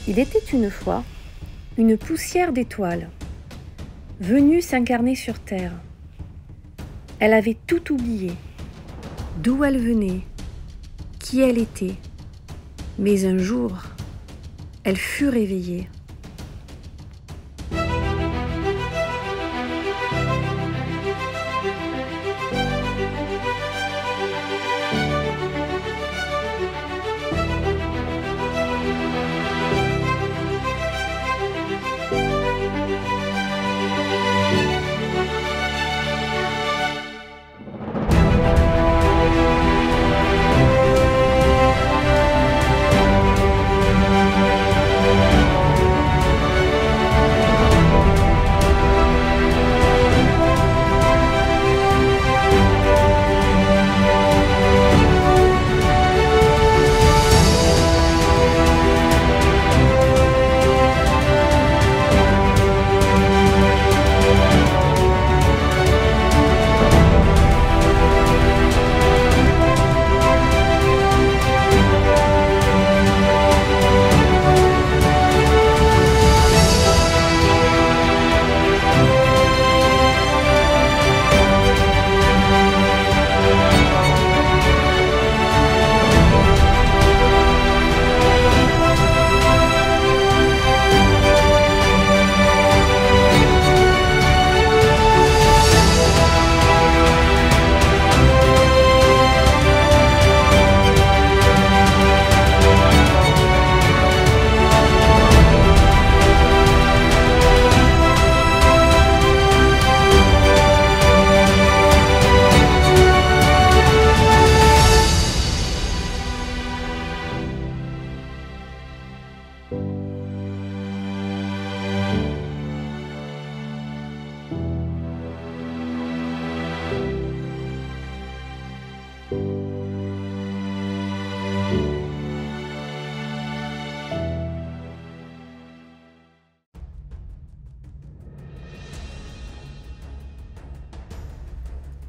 Il était une fois une poussière d'étoiles, venue s'incarner sur Terre. Elle avait tout oublié, d'où elle venait, qui elle était. Mais un jour, elle fut réveillée.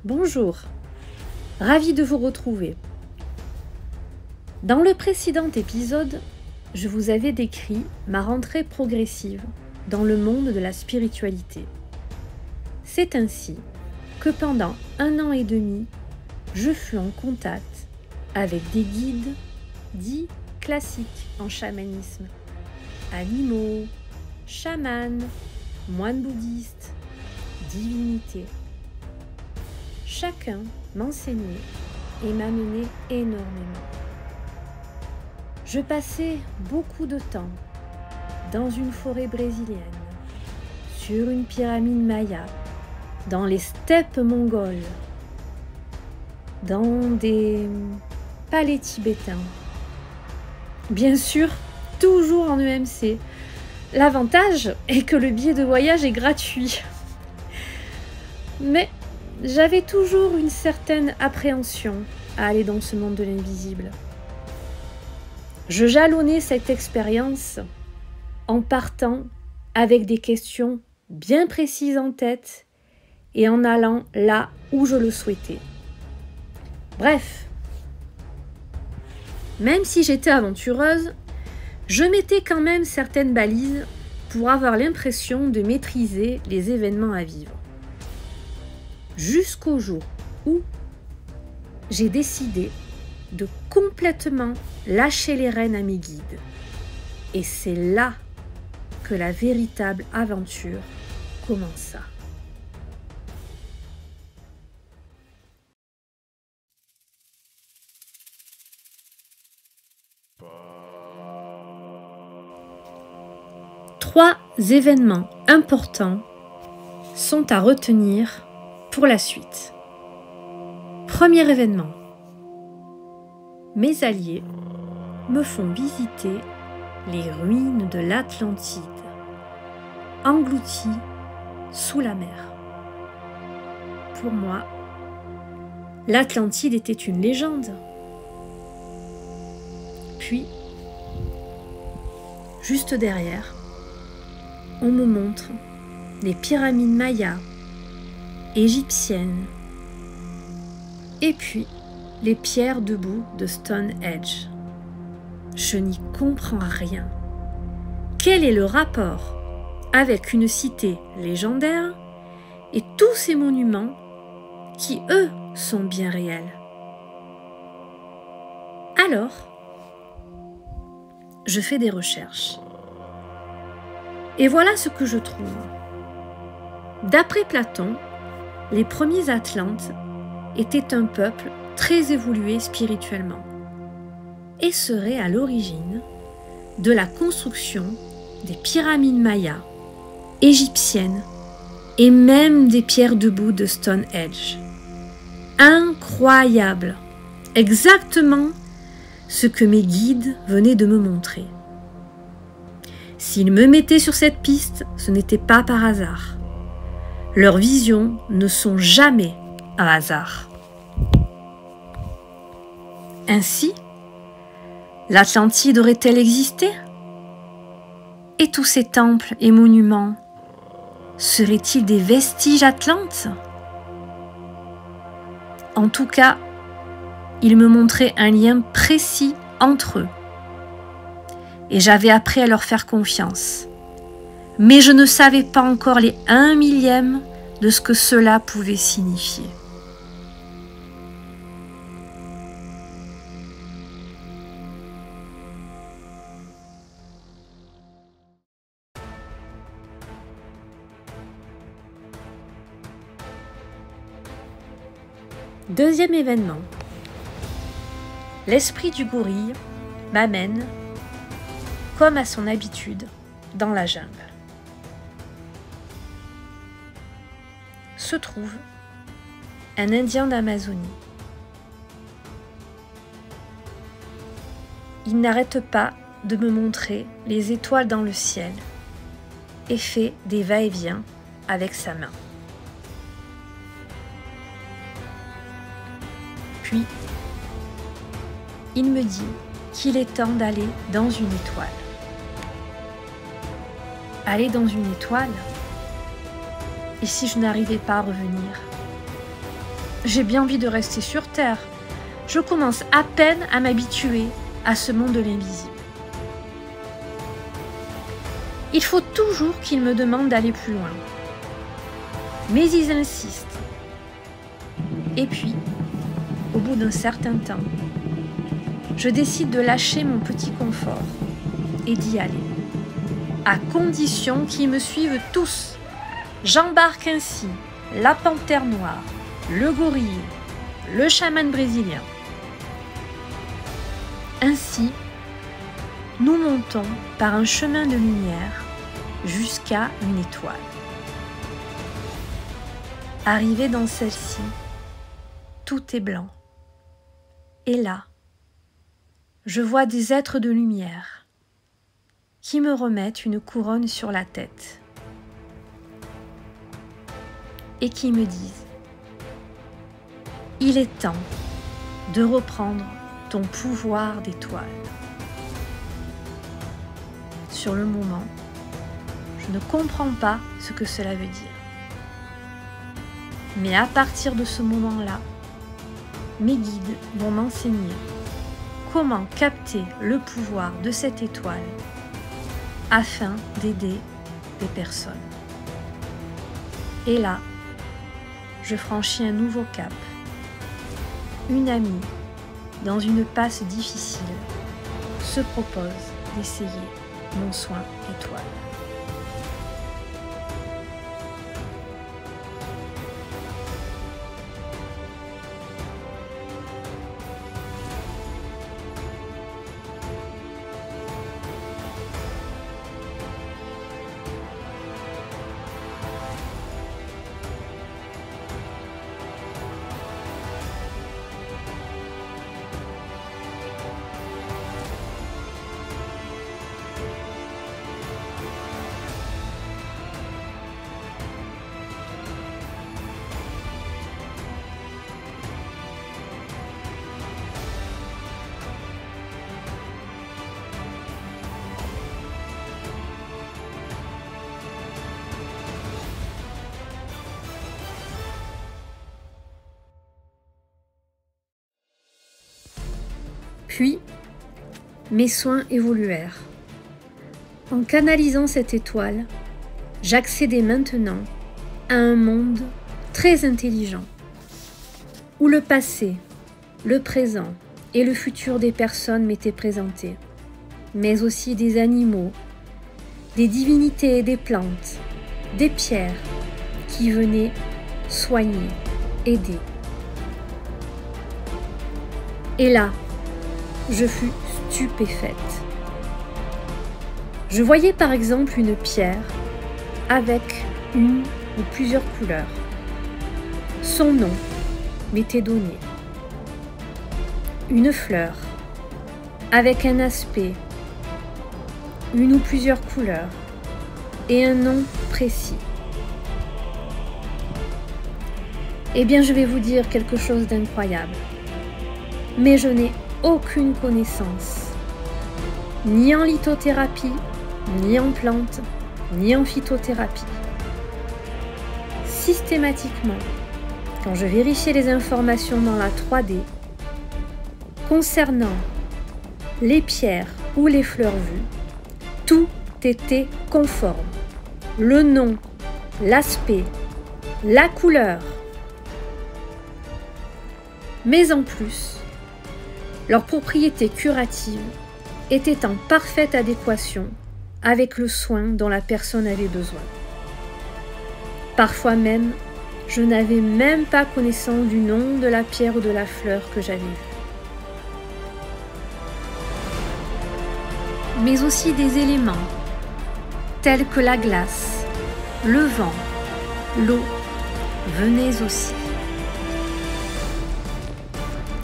Bonjour, ravie de vous retrouver. Dans le précédent épisode, je vous avais décrit ma rentrée progressive dans le monde de la spiritualité. C'est ainsi que pendant 1 an et demi, je fus en contact avec des guides dits classiques en chamanisme, animaux, chamans, moines bouddhistes, divinités. Chacun m'enseignait et m'amenait énormément. Je passais beaucoup de temps dans une forêt brésilienne, sur une pyramide maya, dans les steppes mongoles, dans des palais tibétains. Bien sûr, toujours en EMC. L'avantage est que le billet de voyage est gratuit. Mais j'avais toujours une certaine appréhension à aller dans ce monde de l'invisible. Je jalonnais cette expérience en partant avec des questions bien précises en tête et en allant là où je le souhaitais. Bref, même si j'étais aventureuse, je mettais quand même certaines balises pour avoir l'impression de maîtriser les événements à vivre. Jusqu'au jour où j'ai décidé de complètement lâcher les rênes à mes guides. Et c'est là que la véritable aventure commença. Trois événements importants sont à retenir pour la suite. Premier événement. Mes alliés me font visiter les ruines de l'Atlantide, englouties sous la mer. Pour moi, l'Atlantide était une légende. Puis, juste derrière, on me montre les pyramides mayas, égyptiennes, et puis les pierres debout de Stonehenge. Je n'y comprends rien. quel est le rapport avec une cité légendaire et tous ces monuments qui, eux, sont bien réels. Alors, je fais des recherches. Et voilà ce que je trouve. D'après Platon, les premiers Atlantes étaient un peuple très évolué spirituellement et seraient à l'origine de la construction des pyramides mayas, égyptiennes et même des pierres debout de Stonehenge. Incroyable! Exactement ce que mes guides venaient de me montrer. S'ils me mettaient sur cette piste, ce n'était pas par hasard. Leurs visions ne sont jamais un hasard. Ainsi, l'Atlantide aurait-elle existé? Et tous ces temples et monuments seraient-ils des vestiges atlantes? En tout cas, ils me montraient un lien précis entre eux. Et j'avais appris à leur faire confiance. Mais je ne savais pas encore les 1 millième de ce que cela pouvait signifier. Deuxième événement. L'esprit du gorille m'amène, comme à son habitude, dans la jungle. Se trouve un Indien d'Amazonie. Il n'arrête pas de me montrer les étoiles dans le ciel et fait des va-et-vient avec sa main. Puis, il me dit qu'il est temps d'aller dans une étoile. Aller dans une étoile? Et si je n'arrivais pas à revenir? J'ai bien envie de rester sur Terre. Je commence à peine à m'habituer à ce monde de l'invisible. Il faut toujours qu'il me demande d'aller plus loin. Mais ils insistent. Et puis, au bout d'un certain temps, je décide de lâcher mon petit confort et d'y aller, à condition qu'ils me suivent tous. J'embarque ainsi la panthère noire, le gorille, le chaman brésilien. Ainsi, nous montons par un chemin de lumière jusqu'à une étoile. Arrivé dans celle-ci, tout est blanc. Et là, je vois des êtres de lumière qui me remettent une couronne sur la tête et qui me disent « Il est temps de reprendre ton pouvoir d'étoile. » Sur le moment, je ne comprends pas ce que cela veut dire. Mais à partir de ce moment-là, mes guides vont m'enseigner comment capter le pouvoir de cette étoile afin d'aider des personnes. Et là, je franchis un nouveau cap. Une amie, dans une passe difficile, se propose d'essayer mon soin étoile. Puis, mes soins évoluèrent. En canalisant cette étoile, j'accédais maintenant à un monde très intelligent, où le passé, le présent et le futur des personnes m'étaient présentés, mais aussi des animaux, des divinités et des plantes, des pierres qui venaient soigner, aider. Et là, je fus stupéfaite. Je voyais par exemple une pierre avec une ou plusieurs couleurs. Son nom m'était donné. Une fleur avec un aspect, une ou plusieurs couleurs et un nom précis. Eh bien, je vais vous dire quelque chose d'incroyable. Mais je n'ai aucune connaissance, ni en lithothérapie, ni en plantes, ni en phytothérapie. Systématiquement, quand je vérifiais les informations dans la 3D, concernant les pierres ou les fleurs vues, tout était conforme. Le nom, l'aspect, la couleur. Mais en plus, leurs propriétés curatives étaient en parfaite adéquation avec le soin dont la personne avait besoin. Parfois même, je n'avais même pas connaissance du nom de la pierre ou de la fleur que j'avais vue. Mais aussi des éléments tels que la glace, le vent, l'eau venaient aussi.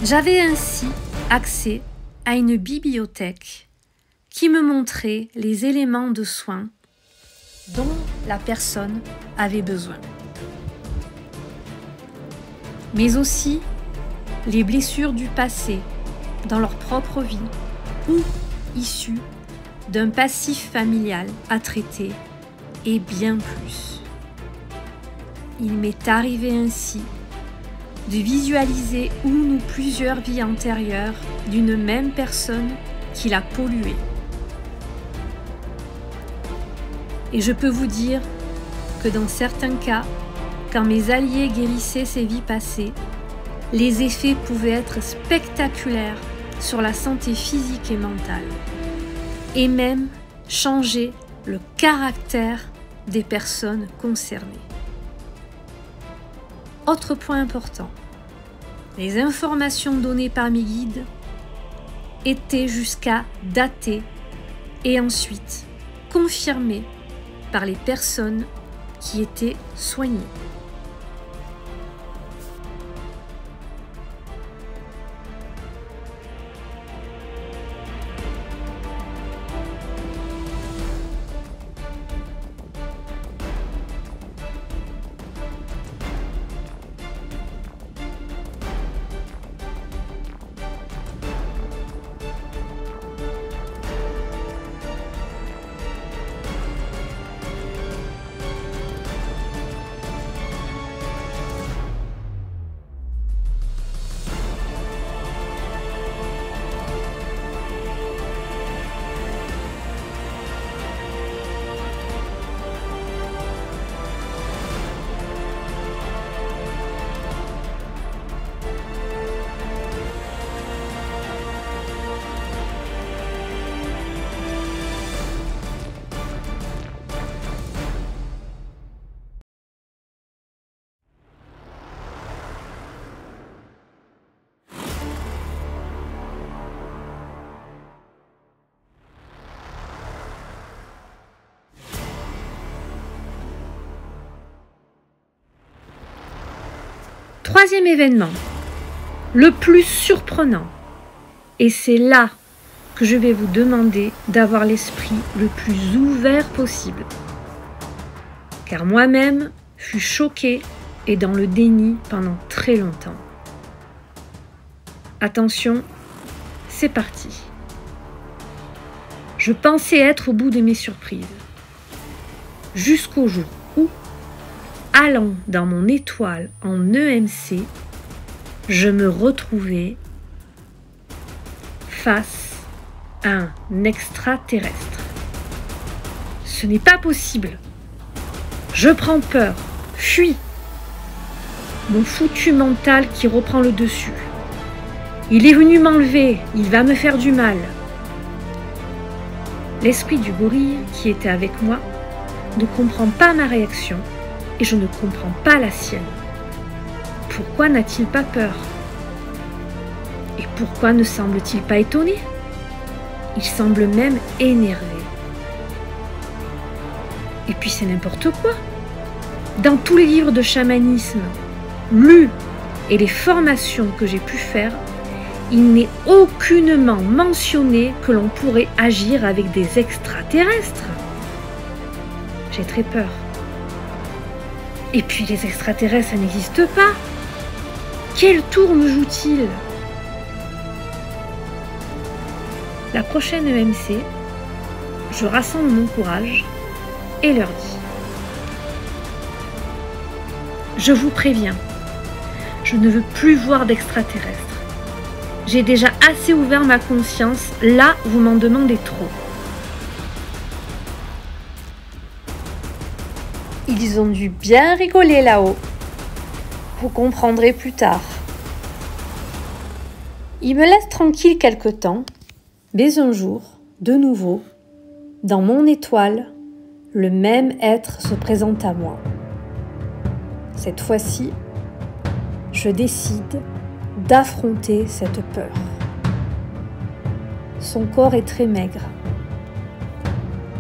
J'avais ainsi accès à une bibliothèque qui me montrait les éléments de soins dont la personne avait besoin. Mais aussi les blessures du passé dans leur propre vie ou issues d'un passif familial à traiter et bien plus. Il m'est arrivé ainsi de visualiser une ou plusieurs vies antérieures d'une même personne qui l'a polluée. Et je peux vous dire que dans certains cas, quand mes alliés guérissaient ces vies passées, les effets pouvaient être spectaculaires sur la santé physique et mentale, et même changer le caractère des personnes concernées. Autre point important, les informations données par mes guides étaient jusqu'à datées et ensuite confirmées par les personnes qui étaient soignées. Troisième événement, le plus surprenant, et c'est là que je vais vous demander d'avoir l'esprit le plus ouvert possible. Car moi-même, fus choquée et dans le déni pendant très longtemps. Attention, c'est parti. Je pensais être au bout de mes surprises. Jusqu'au jour où, allant dans mon étoile en EMC, je me retrouvais face à un extraterrestre. Ce n'est pas possible. Je prends peur, fuis. Mon foutu mental qui reprend le dessus. Il est venu m'enlever, il va me faire du mal. L'esprit du gorille qui était avec moi ne comprend pas ma réaction et je ne comprends pas la sienne. Pourquoi n'a-t-il pas peur? Et pourquoi ne semble-t-il pas étonné? Il semble même énervé. Et puis c'est n'importe quoi. Dans tous les livres de chamanisme lus et les formations que j'ai pu faire, il n'est aucunement mentionné que l'on pourrait agir avec des extraterrestres. J'ai très peur. Et puis les extraterrestres, ça n'existe pas. Quel tour me joue-t-il? La prochaine EMC, je rassemble mon courage et leur dis: je vous préviens, je ne veux plus voir d'extraterrestres. J'ai déjà assez ouvert ma conscience, là vous m'en demandez trop. Ils ont dû bien rigoler là-haut. Vous comprendrez plus tard. Ils me laissent tranquille quelque temps, mais un jour, de nouveau, dans mon étoile, le même être se présente à moi. Cette fois-ci, je décide d'affronter cette peur. Son corps est très maigre.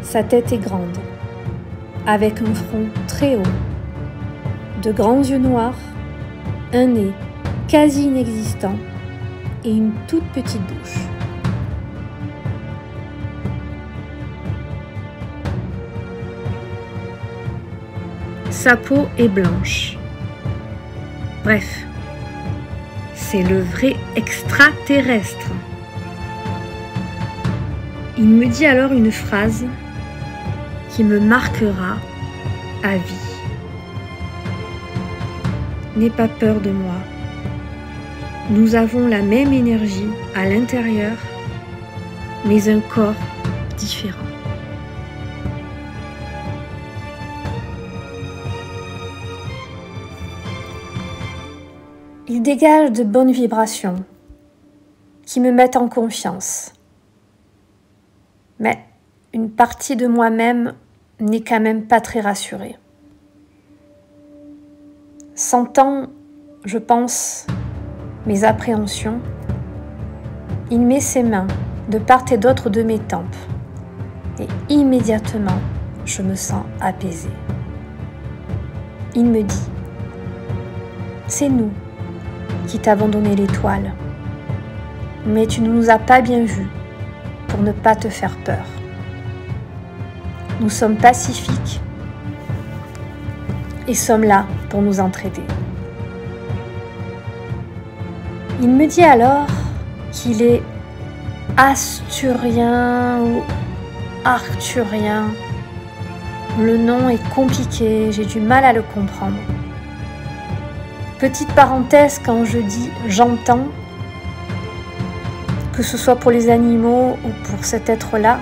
Sa tête est grande, avec un front très haut, de grands yeux noirs, un nez quasi inexistant et une toute petite bouche. Sa peau est blanche. Bref, c'est le vrai extraterrestre. Il me dit alors une phrase qui me marquera à vie. N'aie pas peur de moi. Nous avons la même énergie à l'intérieur, mais un corps différent. Il dégage de bonnes vibrations qui me mettent en confiance. Mais une partie de moi-même n'est quand même pas très rassurée. Sentant, je pense, mes appréhensions, il met ses mains de part et d'autre de mes tempes et immédiatement, je me sens apaisée. Il me dit: c'est nous qui t'avons donné l'étoile, mais tu ne nous as pas bien vus pour ne pas te faire peur. Nous sommes pacifiques et sommes là pour nous entraider. Il me dit alors qu'il est asturien ou arcturien. Le nom est compliqué, j'ai du mal à le comprendre. Petite parenthèse, quand je dis « j'entends », que ce soit pour les animaux ou pour cet être-là,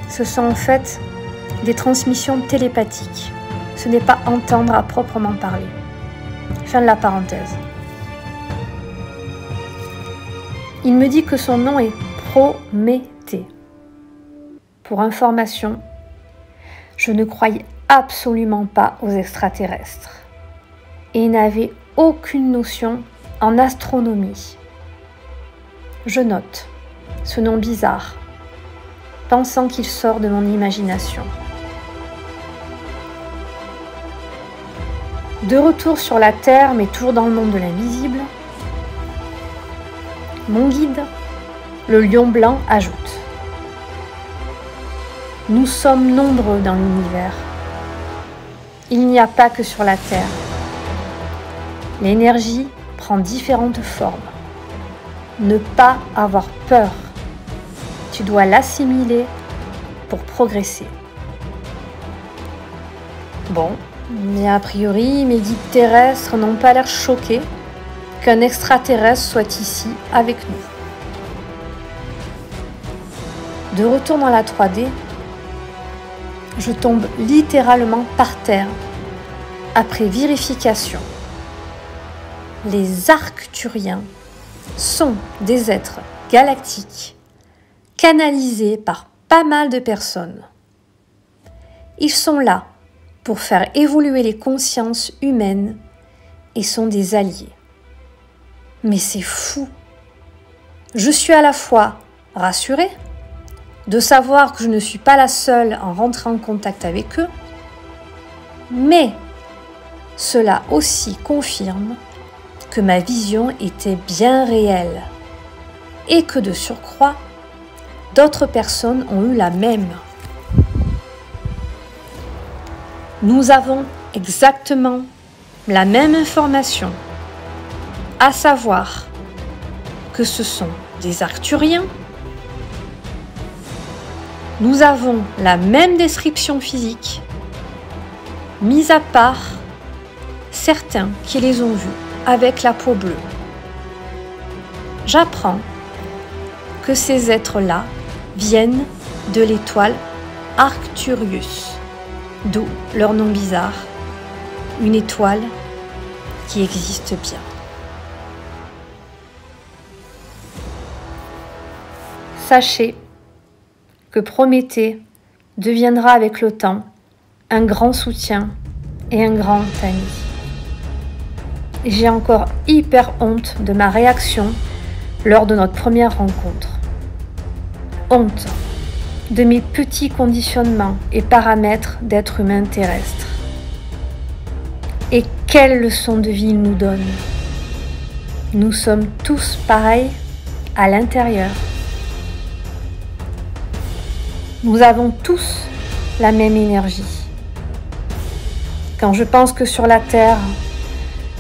ce sont en fait des transmissions télépathiques. Ce n'est pas entendre à proprement parler. Fin de la parenthèse. Il me dit que son nom est Prométhée. Pour information, je ne croyais absolument pas aux extraterrestres et n'avais aucune notion en astronomie. Je note ce nom bizarre, pensant qu'il sort de mon imagination. De retour sur la Terre, mais toujours dans le monde de l'invisible, mon guide, le lion blanc, ajoute: nous sommes nombreux dans l'univers. Il n'y a pas que sur la Terre. L'énergie prend différentes formes. Ne pas avoir peur. Tu dois l'assimiler pour progresser. Bon, mais a priori, mes guides terrestres n'ont pas l'air choqués qu'un extraterrestre soit ici avec nous. De retour dans la 3D, je tombe littéralement par terre après vérification. Les Arcturiens sont des êtres galactiques canalisés par pas mal de personnes. Ils sont là pour faire évoluer les consciences humaines et sont des alliés. Mais c'est fou! Je suis à la fois rassurée de savoir que je ne suis pas la seule en rentrant en contact avec eux, mais cela aussi confirme que ma vision était bien réelle et que de surcroît, d'autres personnes ont eu la même. Nous avons exactement la même information, à savoir que ce sont des Arcturiens. Nous avons la même description physique, mis à part certains qui les ont vus avec la peau bleue. J'apprends que ces êtres-là viennent de l'étoile Arcturus, d'où leur nom bizarre, une étoile qui existe bien. Sachez que Prométhée deviendra avec le temps un grand soutien et un grand ami. J'ai encore hyper honte de ma réaction lors de notre première rencontre. Honte de mes petits conditionnements et paramètres d'être humain terrestre. Et quelle leçon de vie il nous donne. Nous sommes tous pareils à l'intérieur. Nous avons tous la même énergie. Quand je pense que sur la Terre,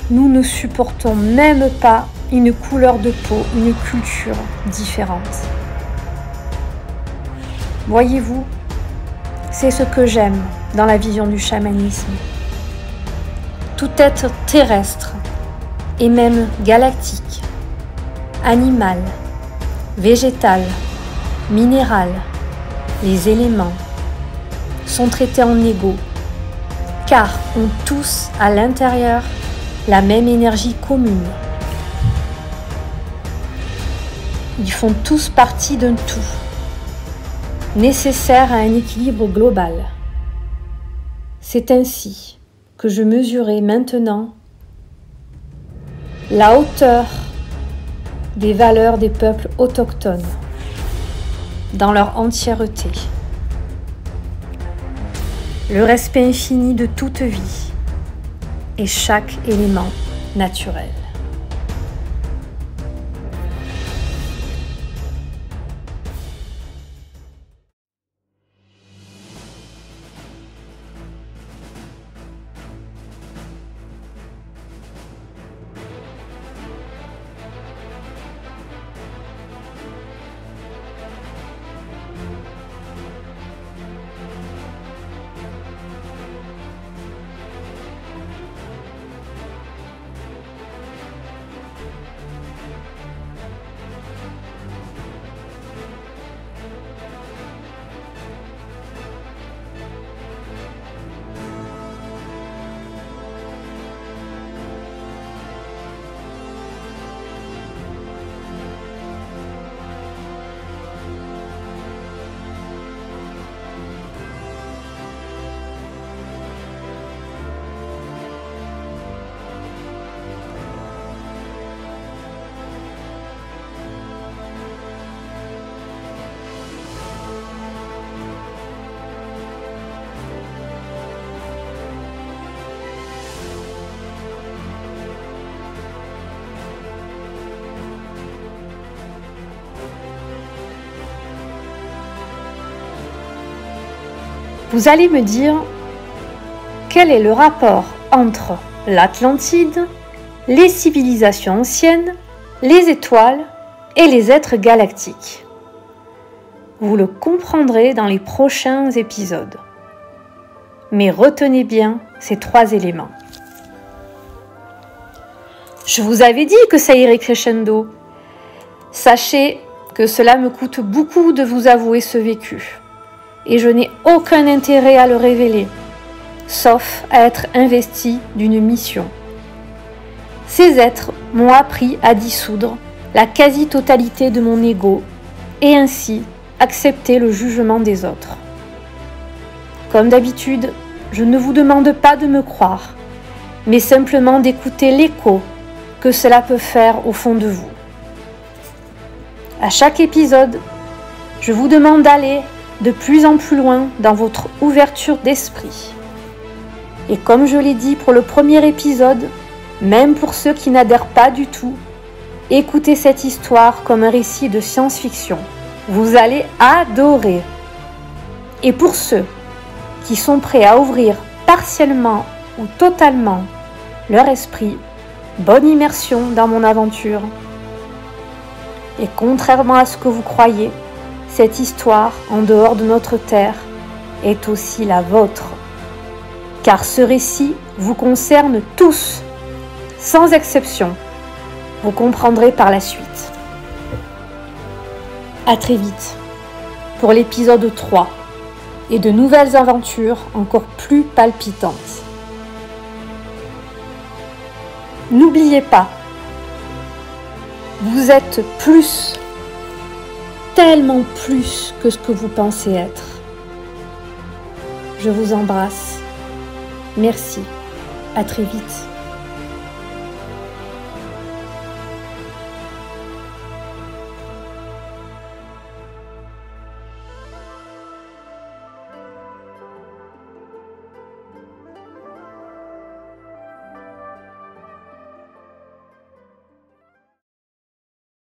nous ne supportons même pas une couleur de peau, une culture différente. Voyez-vous, c'est ce que j'aime dans la vision du chamanisme. Tout être terrestre et même galactique, animal, végétal, minéral, les éléments sont traités en égaux, car ont tous à l'intérieur la même énergie commune. Ils font tous partie d'un tout, nécessaire à un équilibre global. C'est ainsi que je mesurais maintenant la hauteur des valeurs des peuples autochtones dans leur entièreté, le respect infini de toute vie et chaque élément naturel. Vous allez me dire, quel est le rapport entre l'Atlantide, les civilisations anciennes, les étoiles et les êtres galactiques? Vous le comprendrez dans les prochains épisodes. Mais retenez bien ces 3 éléments. Je vous avais dit que ça irait crescendo. Sachez que cela me coûte beaucoup de vous avouer ce vécu. et je n'ai aucun intérêt à le révéler, sauf à être investi d'une mission. Ces êtres m'ont appris à dissoudre la quasi-totalité de mon ego et ainsi accepter le jugement des autres. Comme d'habitude, je ne vous demande pas de me croire, mais simplement d'écouter l'écho que cela peut faire au fond de vous. À chaque épisode, je vous demande d'aller de plus en plus loin dans votre ouverture d'esprit. Et comme je l'ai dit pour le premier épisode, même pour ceux qui n'adhèrent pas du tout, écoutez cette histoire comme un récit de science-fiction. Vous allez adorer. Et pour ceux qui sont prêts à ouvrir partiellement ou totalement leur esprit, bonne immersion dans mon aventure. Et contrairement à ce que vous croyez, cette histoire en dehors de notre terre est aussi la vôtre. Car ce récit vous concerne tous, sans exception. Vous comprendrez par la suite. À très vite pour l'épisode 3 et de nouvelles aventures encore plus palpitantes. N'oubliez pas, vous êtes plus, tellement plus que ce que vous pensez être. Je vous embrasse. Merci. À très vite.